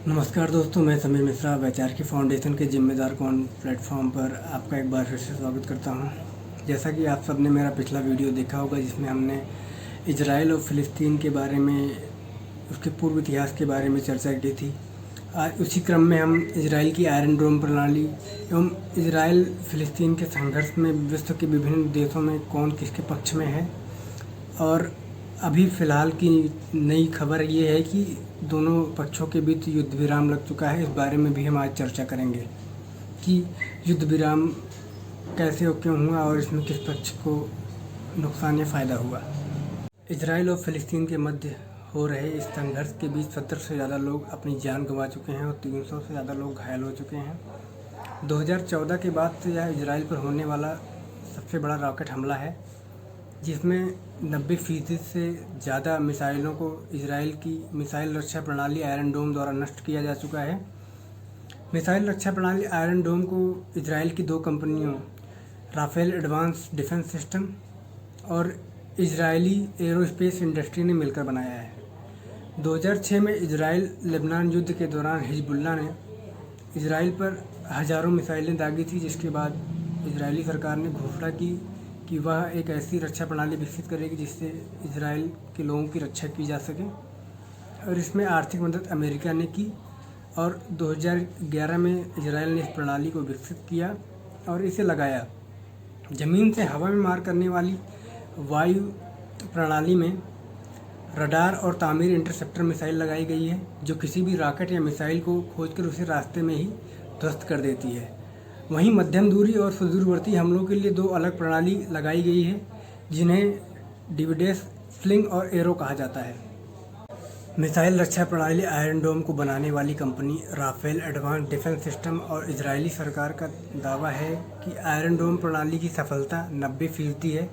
नमस्कार दोस्तों, मैं समीर मिश्रा वैचार की फाउंडेशन के जिम्मेदार कौन प्लेटफॉर्म पर आपका एक बार फिर से स्वागत करता हूं। जैसा कि आप सबने मेरा पिछला वीडियो देखा होगा जिसमें हमने इजराइल और फ़िलिस्तीन के बारे में, उसके पूर्व इतिहास के बारे में चर्चा की थी। आज उसी क्रम में हम इजराइल की आयरन डोम प्रणाली एवं इजराइल फ़िलिस्तीन के संघर्ष में विश्व के विभिन्न देशों में कौन किसके पक्ष में है, और अभी फ़िलहाल की नई खबर ये है कि दोनों पक्षों के बीच युद्ध विराम लग चुका है। इस बारे में भी हम आज चर्चा करेंगे कि युद्ध विराम कैसे और क्यों हुआ और इसमें किस पक्ष को नुकसान या फ़ायदा हुआ। इजराइल और फ़िलिस्तीन के मध्य हो रहे इस संघर्ष के बीच 70 से ज़्यादा लोग अपनी जान गंवा चुके हैं और 300 से ज़्यादा लोग घायल हो चुके हैं। 2014 के बाद से यह इजराइल पर होने वाला सबसे बड़ा रॉकेट हमला है, जिसमें 90% से ज़्यादा मिसाइलों को इजराइल की मिसाइल रक्षा प्रणाली आयरन डोम द्वारा नष्ट किया जा चुका है। मिसाइल रक्षा प्रणाली आयरन डोम को इजराइल की दो कंपनियों राफेल एडवांस डिफेंस सिस्टम और इजरायली एरोस्पेस इंडस्ट्री ने मिलकर बनाया है। 2006 में इजराइल लेबनान युद्ध के दौरान हिजबुल्लाह ने इजराइल पर हज़ारों मिसाइलें दागी थी, जिसके बाद इजरायली सरकार ने घोषणा की कि वह एक ऐसी रक्षा प्रणाली विकसित करेगी जिससे इजराइल के लोगों की रक्षा की जा सके, और इसमें आर्थिक मदद अमेरिका ने की। और 2011 में इजराइल ने इस प्रणाली को विकसित किया और इसे लगाया। ज़मीन से हवा में मार करने वाली वायु प्रणाली में रडार और तामीर इंटरसेप्टर मिसाइल लगाई गई है, जो किसी भी रॉकेट या मिसाइल को खोजकर उसे रास्ते में ही ध्वस्त कर देती है। वहीं मध्यम दूरी और सुदूरवर्ती हमलों के लिए दो अलग प्रणाली लगाई गई है, जिन्हें डिविडेस, स्लिंग और एरो कहा जाता है। मिसाइल रक्षा प्रणाली आयरन डोम को बनाने वाली company Rafael advanced defense system और इजरायली सरकार का दावा है कि आयरन डोम प्रणाली की सफलता 90% है,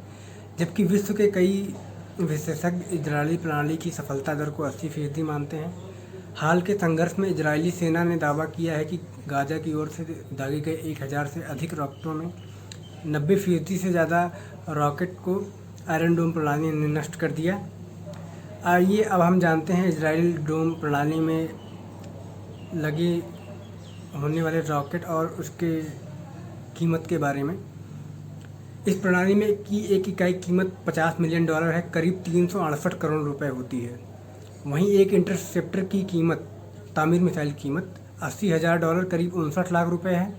जबकि विश्व के कई विशेषज्ञ इजरायली प्रणाली की सफलता दर को 80% मानते हैं। हाल के संघर्ष में इजरायली सेना ने दावा किया है कि गाजा की ओर से दागे गए 1000 से अधिक रॉकेटों में 90% से ज़्यादा रॉकेट को आयरन डोम प्रणाली ने नष्ट कर दिया। आइए अब हम जानते हैं इजराइल डोम प्रणाली में लगे होने वाले रॉकेट और उसके कीमत के बारे में। इस प्रणाली में की एक इकाई कीमत $50 मिलियन है, करीब 368 करोड़ रुपए होती है। वहीं एक इंटरसेप्टर की कीमत, तामीर मिसाइल की कीमत $80,000 करीब 59 लाख रुपए है,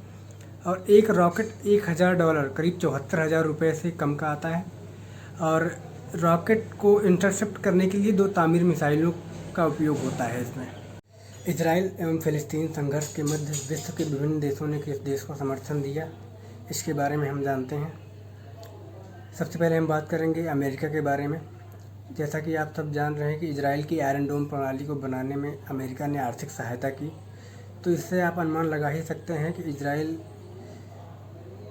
और एक रॉकेट $1,000 करीब 74,000 रुपये से कम का आता है। और रॉकेट को इंटरसेप्ट करने के लिए दो तामीर मिसाइलों का उपयोग होता है इसमें। इजराइल एवं फ़िलिस्तीन संघर्ष के मध्य विश्व के विभिन्न देशों ने किस देश को समर्थन दिया, इसके बारे में हम जानते हैं। सबसे पहले हम बात करेंगे अमेरिका के बारे में। जैसा कि आप सब जान रहे हैं कि इजराइल की आयरन डोम प्रणाली को बनाने में अमेरिका ने आर्थिक सहायता की, तो इससे आप अनुमान लगा ही सकते हैं कि इजराइल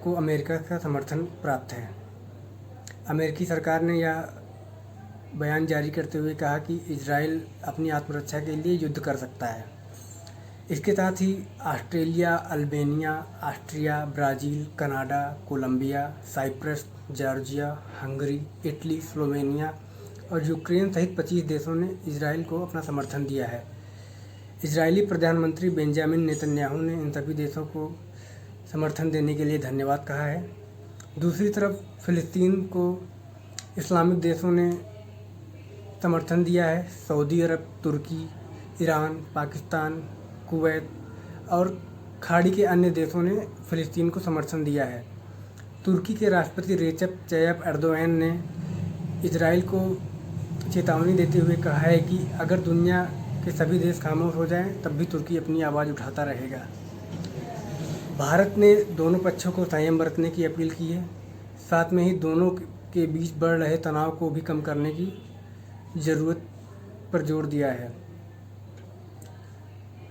को अमेरिका का समर्थन प्राप्त है। अमेरिकी सरकार ने यह बयान जारी करते हुए कहा कि इजराइल अपनी आत्मरक्षा के लिए युद्ध कर सकता है। इसके साथ ही Australia, Albania, Austria, Brazil, Canada, Colombia, Cyprus, Georgia, Hungary, Italy, Slovenia और यूक्रेन सहित 25 देशों ने इजराइल को अपना समर्थन दिया है। इजरायली प्रधानमंत्री बेंजामिन नेतन्याहू ने इन सभी देशों को समर्थन देने के लिए धन्यवाद कहा है। दूसरी तरफ फ़िलिस्तीन को इस्लामिक देशों ने समर्थन दिया है। सऊदी अरब, तुर्की, ईरान, पाकिस्तान, कुवैत और खाड़ी के अन्य देशों ने फ़िलिस्तीन को समर्थन दिया है। तुर्की के राष्ट्रपति रेचेप तय्यप एर्दोगन ने इजराइल को चेतावनी देते हुए कहा है कि अगर दुनिया के सभी देश खामोश हो जाएं, तब भी तुर्की अपनी आवाज़ उठाता रहेगा। भारत ने दोनों पक्षों को संयम बरतने की अपील की है। साथ में ही दोनों के बीच बढ़ रहे तनाव को भी कम करने की ज़रूरत पर जोर दिया है।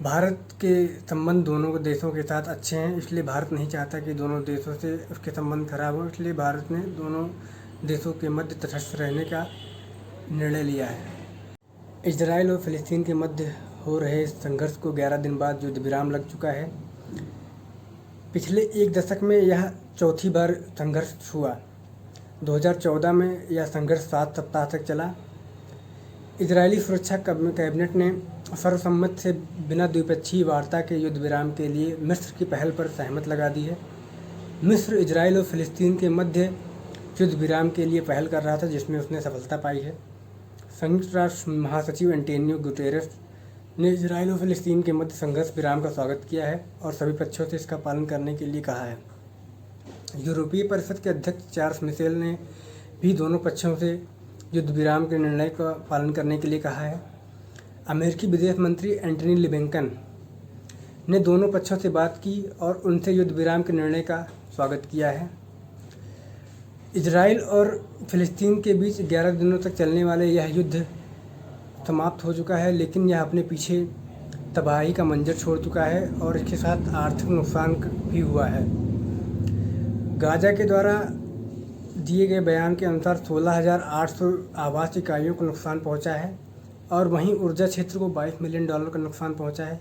भारत के संबंध दोनों देशों के साथ अच्छे हैं, इसलिए भारत नहीं चाहता कि दोनों देशों से उसके संबंध खराब हो। इसलिए भारत ने दोनों देशों के मध्य तटस्थ रहने का निर्णय लिया है। इजराइल और फ़िलिस्तीन के मध्य हो रहे संघर्ष को 11 दिन बाद युद्ध विराम लग चुका है। पिछले एक दशक में यह चौथी बार संघर्ष हुआ। 2014 में यह संघर्ष 7 सप्ताह तक चला। इजरायली सुरक्षा कैबिनेट ने सर्वसम्मत से बिना द्विपक्षीय वार्ता के युद्ध विराम के लिए मिस्र की पहल पर सहमत लगा दी है। मिस्र इजराइल और फ़िलिस्तीन के मध्य युद्ध विराम के लिए पहल कर रहा था, जिसमें उसने सफलता पाई है। संयुक्त राष्ट्र महासचिव एंटोनियो गुतेरेस ने इजराइल और फ़िलिस्तीन के मध्य संघर्ष विराम का स्वागत किया है और सभी पक्षों से इसका पालन करने के लिए कहा है। यूरोपीय परिषद के अध्यक्ष चार्ल्स मिशेल ने भी दोनों पक्षों से युद्ध विराम के निर्णय का पालन करने के लिए कहा है। अमेरिकी विदेश मंत्री एंटनी ब्लिंकन ने दोनों पक्षों से बात की और उनसे युद्ध विराम के निर्णय का स्वागत किया है। इजराइल और फ़िलिस्तीन के बीच 11 दिनों तक चलने वाले यह युद्ध समाप्त हो चुका है, लेकिन यह अपने पीछे तबाही का मंजर छोड़ चुका है और इसके साथ आर्थिक नुकसान भी हुआ है। गाजा के द्वारा दिए गए बयान के अनुसार 16,800 आवास इकाइयों को नुकसान पहुंचा है और वहीं ऊर्जा क्षेत्र को $22 मिलियन का नुकसान पहुंचा है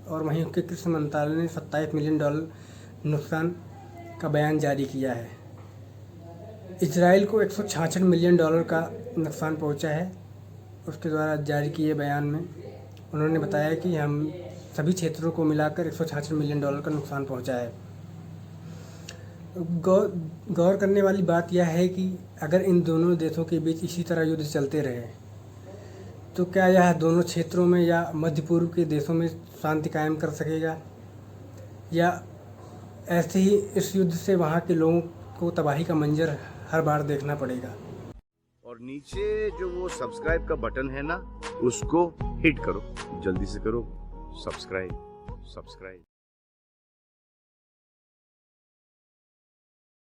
और वहीं उसके कृषि मंत्रालय ने $27 मिलियन नुकसान का बयान जारी किया है। इजराइल को $166 मिलियन का नुकसान पहुंचा है। उसके द्वारा जारी किए बयान में उन्होंने बताया कि हम सभी क्षेत्रों को मिलाकर $166 मिलियन का नुकसान पहुंचा है। गौर करने वाली बात यह है कि अगर इन दोनों देशों के बीच इसी तरह युद्ध चलते रहे तो क्या यह दोनों क्षेत्रों में या मध्य पूर्व के देशों में शांति कायम कर सकेगा, या ऐसे ही इस युद्ध से वहाँ के लोगों को तबाही का मंजर हर बार देखना पड़ेगा। और नीचे जो वो सब्सक्राइब का बटन है ना, उसको हिट करो, जल्दी से करो सब्सक्राइब।